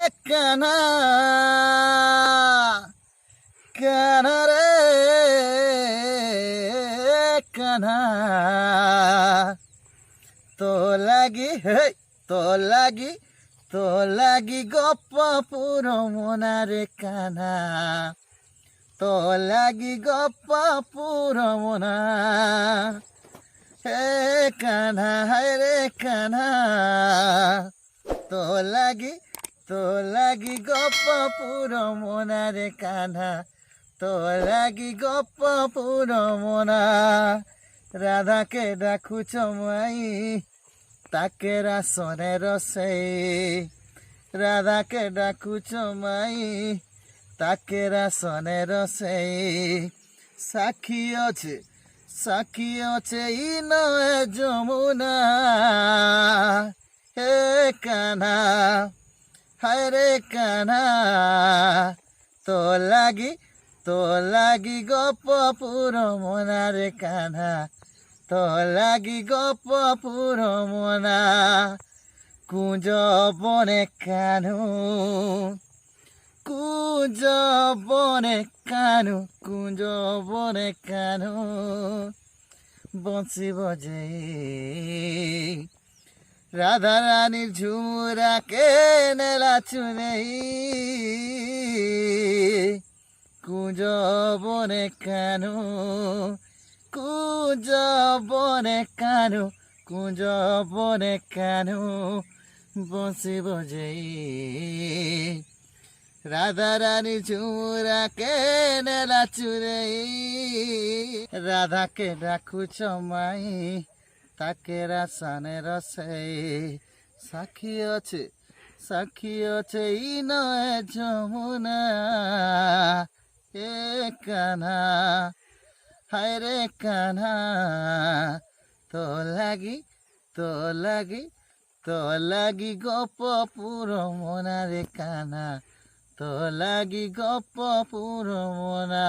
কানা কানা রে কানা তো লাগি হে তো লাগি তো লাগি গপ্প পুরো মনারে কানা তো লাগি গপ্প পুরো মনা হে কানা হায় রে কানা তো লাগি গপ্প পুরো মনারে কানা তো লাগি গপ্প পুরো মনা রাধাকে ডাকুছ মাই তাকে রাসনের সেই রাধাকে ডাকুছ মাই তাকে রাসনের সেই সাক্ষী আছে ই নয় যমুনা হে কানা হায় রে কানা তো লাগি গপ পুরো মনারে কানা তো লাগি গপ পুরো মনা কুঞ্জ বনে কানু কুঞ্জ বনে কানু কুঞ্জ বনে কানু বংশী বজে রাধা রানীর ঝুমুরাকে নেলা চুনেই কুঞ্জ বনে কানু কুঞ্জ বনে কানু কুঞ্জ বনে কানু বংশী বজেই রাধা রানী ঝুমুরাকে নেলা চুরেই রাধাকে ডাকুছ মাই তাকে রাসানের সেই সাক্ষী আছে ই নয় যমুনা এ কানা হায় রে কানা তো লাগি গপ পুরো মনারে কানা তো লাগি গপ পুরো মনা।